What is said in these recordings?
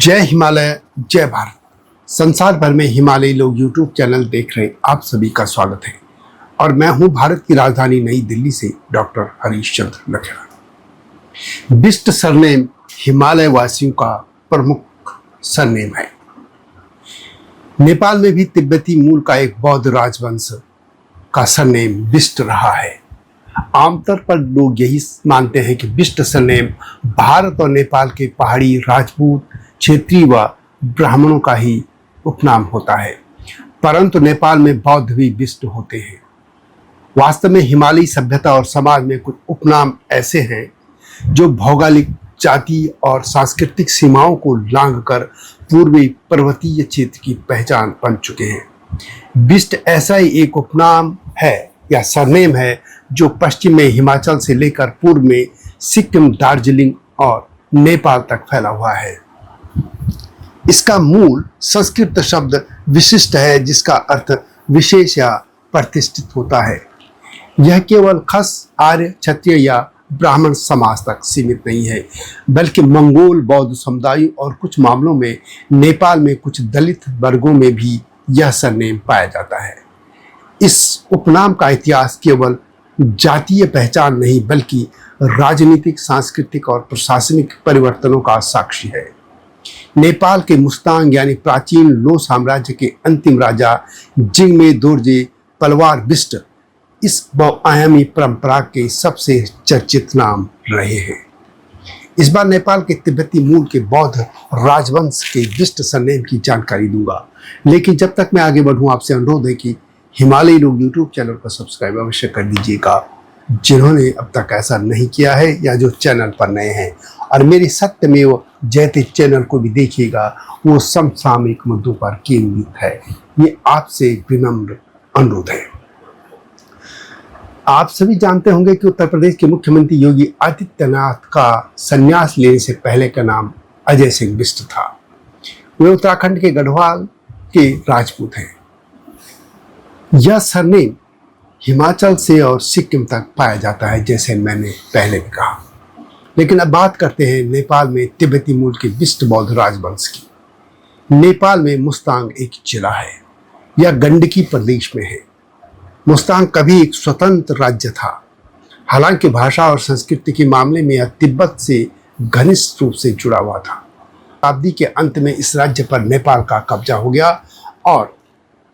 जय हिमालय जय भारत। संसार भर में हिमालयी लोग यूट्यूब चैनल देख रहे आप सभी का स्वागत है और मैं हूं भारत की राजधानी नई दिल्ली से डॉक्टर हरीश चंद्र लखेड़ा। बिष्ट सरनेम हिमालय वासियों का प्रमुख सरनेम है। नेपाल में भी तिब्बती मूल का एक बौद्ध राजवंश का सरनेम बिष्ट रहा है। आमतौर पर लोग यही मानते हैं कि बिष्ट सरनेम भारत और नेपाल के पहाड़ी राजपूत क्षेत्रीय व ब्राह्मणों का ही उपनाम होता है, परंतु नेपाल में बौद्ध भी बिष्ट होते हैं। वास्तव में हिमालयी सभ्यता और समाज में कुछ उपनाम ऐसे हैं जो भौगोलिक, जाति और सांस्कृतिक सीमाओं को लांघकर पूर्वी पर्वतीय क्षेत्र की पहचान बन चुके हैं। बिष्ट ऐसा ही एक उपनाम है या सरनेम है जो पश्चिम में हिमाचल से लेकर पूर्व में सिक्किम, दार्जिलिंग और नेपाल तक फैला हुआ है। इसका मूल संस्कृत शब्द विशिष्ट है, जिसका अर्थ विशेष या प्रतिष्ठित होता है। यह केवल खस, आर्य, क्षत्रिय या ब्राह्मण समाज तक सीमित नहीं है, बल्कि मंगोल, बौद्ध समुदायों और कुछ मामलों में नेपाल में कुछ दलित वर्गों में भी यह सरनेम पाया जाता है। इस उपनाम का इतिहास केवल जातीय पहचान नहीं बल्कि राजनीतिक, सांस्कृतिक और प्रशासनिक परिवर्तनों का साक्षी है। नेपाल के मुस्तांग यानी प्राचीन लो साम्राज्य के अंतिम राजा जिग्मे दोर्जे पलवार बिष्ट इस बहुआयामी परंपरा के सबसे चर्चित नाम रहे हैं। इस बार नेपाल के तिब्बती मूल के बौद्ध राजवंश के बिष्ट सरनेम की जानकारी दूंगा, लेकिन जब तक मैं आगे बढ़ूं आपसे अनुरोध है कि हिमालयी लोग यूट्यूब चैनल को सब्सक्राइब अवश्य कर दीजिएगा, जिन्होंने अब तक ऐसा नहीं किया है या जो चैनल पर नए हैं, और मेरे सत्यमेव जयते चैनल को भी देखिएगा, वो समसामयिक मुद्दों पर केंद्रित है। ये आपसे विनम्र अनुरोध है। आप सभी जानते होंगे कि उत्तर प्रदेश के मुख्यमंत्री योगी आदित्यनाथ का संन्यास लेने से पहले का नाम अजय सिंह बिष्ट था। वे उत्तराखंड के गढ़वाल के राजपूत हैं। यह सरनेम हिमाचल से और सिक्किम तक पाया जाता है, जैसे मैंने पहले भी कहा। लेकिन अब बात करते हैं नेपाल में तिब्बती मूल के बिष्ट बौद्ध राजवंश की। नेपाल में मुस्तांग एक जिला है। यह गंडकी प्रदेश में है। मुस्तांग कभी एक स्वतंत्र राज्य था। हालांकि भाषा और संस्कृति के मामले में यह तिब्बत से घनिष्ठ रूप से जुड़ा हुआ था। शताब्दी के अंत में इस राज्य पर नेपाल का कब्जा हो गया और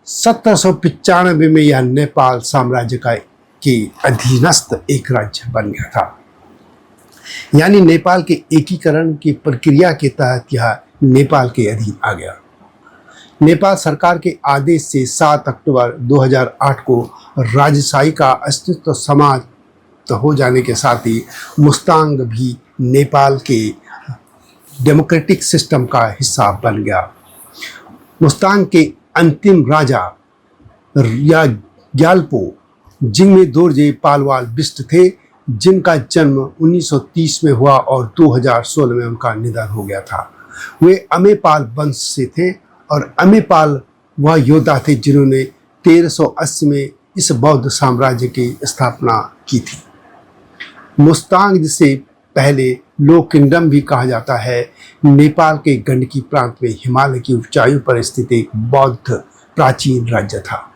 1795 में यह नेपाल साम्राज्य के अधीनस्थ एक राज्य बन गया था। यानी नेपाल के एकीकरण की प्रक्रिया के तहत यह नेपाल के अधीन आ गया। नेपाल सरकार के आदेश से 7 अक्टूबर 2008 को राजशाही का अस्तित्व समाप्त हो जाने के साथ ही मुस्तांग भी नेपाल के डेमोक्रेटिक सिस्टम का हिस्सा बन गया। मुस्तांग के अंतिम राजा या ग्याल्पो जिग्मे दोर्जे पालवार बिष्ट थे, जिनका जन्म 1930 में हुआ और 2016 में उनका निधन हो गया था। वे अमेपाल वंश से थे और अमेपाल वह योद्धा थे जिन्होंने 1380 में इस बौद्ध साम्राज्य की स्थापना की थी। मुस्तांग, जिसे पहले लो किंगडम भी कहा जाता है, नेपाल के गंडकी प्रांत में हिमालय की ऊंचाइयों पर स्थित एक बौद्ध प्राचीन राज्य था।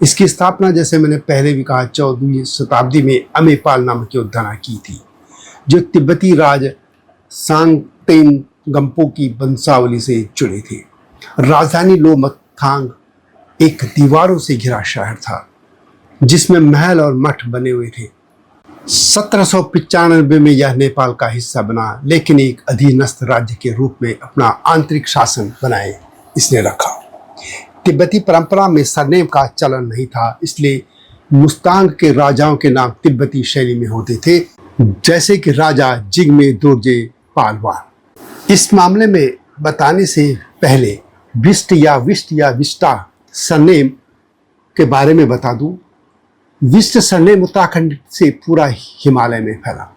इसकी स्थापना, जैसे मैंने पहले भी कहा, 14वीं शताब्दी में अमेपाल नामक योद्धा ने की थी, जो तिब्बती राज सांगतेन गम्पो की वंशावली से जुड़े थे। राजधानी लो मथांग एक दीवारों से घिरा शहर था, जिसमें महल और मठ बने हुए थे। 1795 में यह नेपाल का हिस्सा बना, लेकिन एक अधीनस्थ राज्य के रूप में अपना आंतरिक शासन बनाए इसने रखा। तिब्बती परंपरा में सरनेम का चलन नहीं था, इसलिए मुस्तांग के राजाओं के नाम तिब्बती शैली में होते थे, जैसे कि राजा जिग्मे दोर्जे पालवार। इस मामले में बताने से पहले बिष्ट या विष्टा सरनेम के बारे में बता दूं। बिष्ट सरनेम उत्तराखंड से पूरा हिमालय में फैला।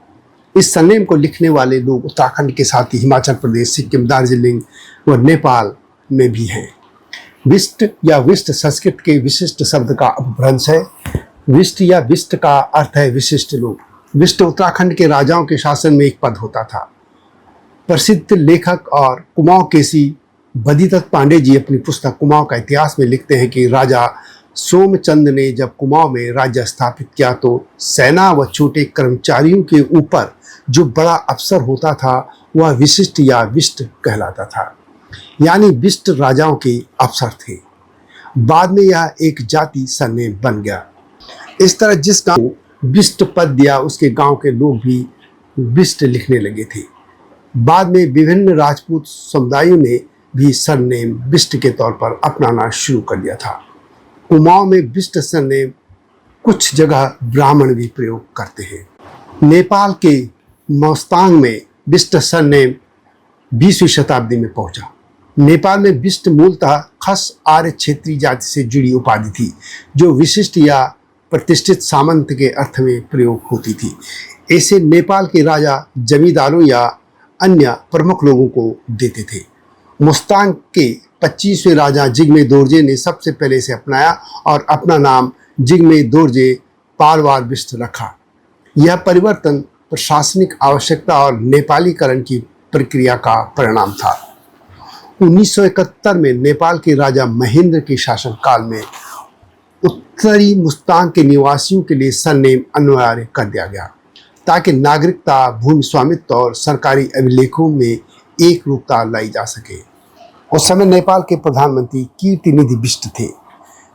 इस सरनेम को लिखने वाले लोग उत्तराखंड के साथ ही हिमाचल प्रदेश, सिक्किम, दार्जिलिंग व नेपाल में भी हैं। बिष्ट या विष्ट संस्कृत के विशिष्ट शब्द का अपभ्रंश है। विष्ट या विष्ट का अर्थ है विशिष्ट लोग। विष्ट उत्तराखंड के राजाओं के शासन में एक पद होता था। प्रसिद्ध लेखक और कुमाऊं केसी बद्रीदत्त पांडे जी अपनी पुस्तक कुमाऊं का इतिहास में लिखते हैं कि राजा सोमचंद ने जब कुमाऊं में राज्य स्थापित किया तो सेना व छोटे कर्मचारियों के ऊपर जो बड़ा अफसर होता था वह विशिष्ट या विष्ट कहलाता था, यानी विष्ट राजाओं के अफसर थे। बाद में यह एक जाति सरनेम बन गया। इस तरह जिस गांव को विष्ट पद दिया उसके गांव के लोग भी विष्ट लिखने लगे थे। बाद में विभिन्न राजपूत समुदायों ने भी सरनेम विष्ट के तौर पर अपनाना शुरू कर दिया था। कुमाऊं में विष्ट सरनेम कुछ जगह ब्राह्मण भी प्रयोग करते हैं। नेपाल के मोस्तांग में विष्ट सरनेम 20वीं शताब्दी में पहुंचा। नेपाल में विष्ट मूलतः खस आर्य क्षेत्रीय जाति से जुड़ी उपाधि थी जो विशिष्ट या प्रतिष्ठित सामंत के अर्थ में प्रयोग होती थी। इसे नेपाल के राजा जमींदारों या अन्य प्रमुख लोगों को देते थे। मुस्तांग के 25वें राजा जिग्मे दोर्जे ने सबसे पहले इसे अपनाया और अपना नाम जिग्मे दोर्जे पालवार विष्ट रखा। यह परिवर्तन प्रशासनिक आवश्यकता और नेपालीकरण की प्रक्रिया का परिणाम था। 1971 में नेपाल के राजा महेंद्र के शासनकाल में उत्तरी मुस्तांग के निवासियों के लिए सरनेम अनिवार्य कर दिया गया ताकि नागरिकता, भूमि स्वामित्व और सरकारी अभिलेखों में एक रूपता लाई जा सके। उस समय नेपाल के प्रधानमंत्री कीर्तिनिधि बिष्ट थे,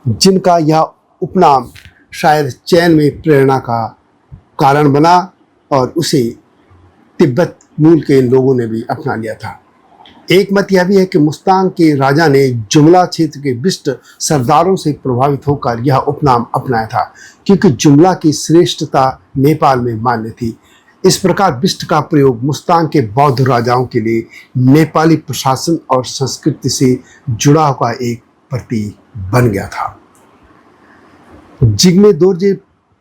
जिनका यह उपनाम शायद चयन में प्रेरणा का कारण बना और उसे तिब्बत मूल के लोगों ने भी अपना लिया था। एक मत यह भी है कि मुस्तांग के राजा ने जुमला क्षेत्र के बिष्ट सरदारों से प्रभावित होकर यह उपनाम अपनाया था, क्योंकि जुमला की श्रेष्ठता नेपाल में मान्य थी। इस प्रकार बिष्ट का प्रयोग मुस्तांग के बौद्ध राजाओं के लिए नेपाली प्रशासन और संस्कृति से जुड़ा हुआ एक प्रतीक बन गया था। जिग्मे दोर्जे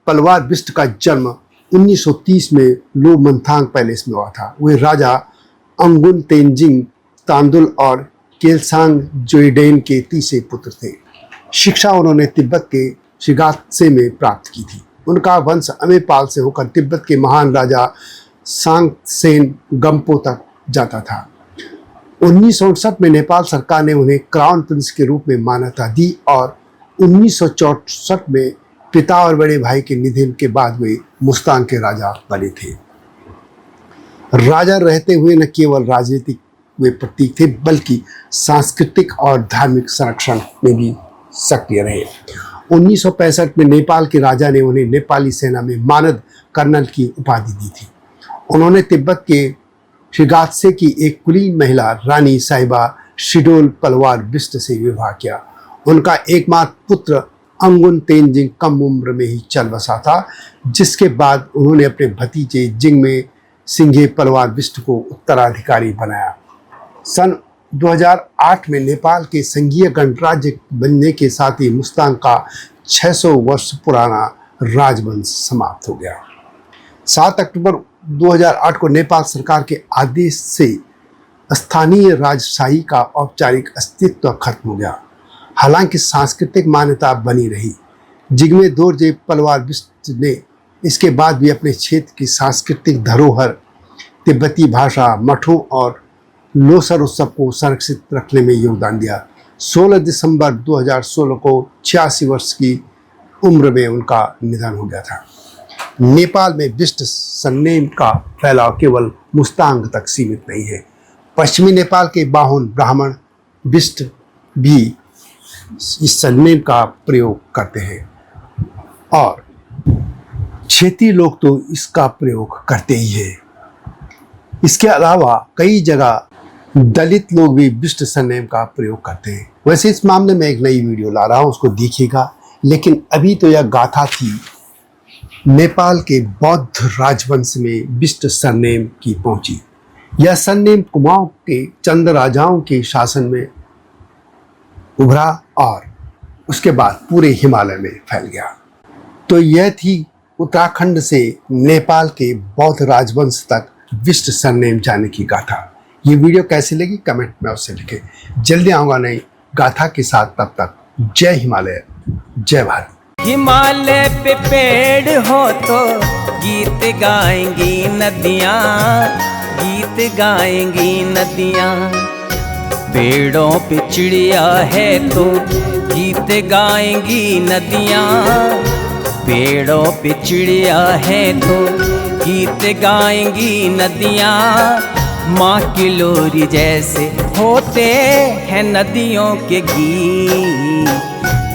पलवार बिष्ट का जन्म 1930 में लोमंथांग पैलेस में हुआ था। वे राजा अंगुन तेंजिंग तांदुल और केलसांग जोइडेन के तीसरे पुत्र थे। शिक्षा उन्होंने तिब्बत के शिगात्से में प्राप्त की थी। उनका वंश अमेपाल से होकर तिब्बत के महान राजा सांगसेन गम्पो तक जाता था। 1959 में नेपाल सरकार ने उन्हें क्राउन प्रिंस के रूप में मान्यता दी और 1964 में पिता और बड़े भाई के निधन के बाद वे मुस्तांग के राजा बने थे। राजा रहते हुए न केवल राजनीतिक वे प्रतीक थे बल्कि सांस्कृतिक और धार्मिक संरक्षण में भी सक्रिय रहे। 1965 में नेपाल के राजा ने उन्हें नेपाली सेना में मानद कर्नल की उपाधि दी थी। उन्होंने तिब्बत के शिगात्से की एक कुलीन महिला रानी साहिबा शिडोल पलवार बिष्ट से विवाह किया। उनका एकमात्र पुत्र अंगुन तेंजिंग कम उम्र में ही चल बसा था, जिसके बाद उन्होंने अपने भतीजे जिग्मे सिंघे पलवार बिष्ट को उत्तराधिकारी बनाया। सन 2008 में नेपाल के संघीय गणराज्य बनने के साथ ही मुस्तांग का 600 वर्ष पुराना राजवंश समाप्त हो गया। 7 अक्टूबर 2008 को नेपाल सरकार के आदेश से स्थानीय राजशाही का औपचारिक अस्तित्व खत्म हो गया। हालांकि सांस्कृतिक मान्यता बनी रही। जिग्मे दोर्जे पलवार बिष्ट ने इसके बाद भी अपने क्षेत्र की सांस्कृतिक धरोहर, तिब्बती भाषा, मठों और लोसर उत्सव को संरक्षित रखने में योगदान दिया। 16 दिसंबर 2016 को 86 वर्ष की उम्र में उनका निधन हो गया था। नेपाल में बिष्ट सरनेम का फैलाव केवल मुस्तांग तक सीमित नहीं है। पश्चिमी नेपाल के बाहुन ब्राह्मण बिष्ट भी इस सरनेम का प्रयोग करते हैं और क्षेत्रीय लोग तो इसका प्रयोग करते ही हैं। इसके अलावा कई जगह दलित लोग भी बिष्ट सरनेम का प्रयोग करते हैं। वैसे इस मामले में एक नई वीडियो ला रहा हूँ, उसको देखिएगा। लेकिन अभी तो यह गाथा थी नेपाल के बौद्ध राजवंश में बिष्ट सरनेम की पहुंची। यह सरनेम कुमाऊं के चंद राजाओं के शासन में उभरा और उसके बाद पूरे हिमालय में फैल गया। तो यह थी उत्तराखंड से नेपाल के बौद्ध राजवंश तक बिष्ट सरनेम जाने की गाथा। ये वीडियो कैसी लगी कमेंट में उससे लिखें। जल्दी आऊँगा नई गाथा के साथ, तब तक जय हिमालय, जय भारत। हिमालय पे पेड़ हो तो गीत गाएंगी नदियाँ, गीत गाएंगी नदियाँ। पेड़ों पे चिड़िया है तो गीत गाएंगी नदियाँ। पेड़ों पे चिड़िया है तो गीत गाएंगी नदियाँ। माँ की लोरी जैसे होते हैं नदियों के गीत।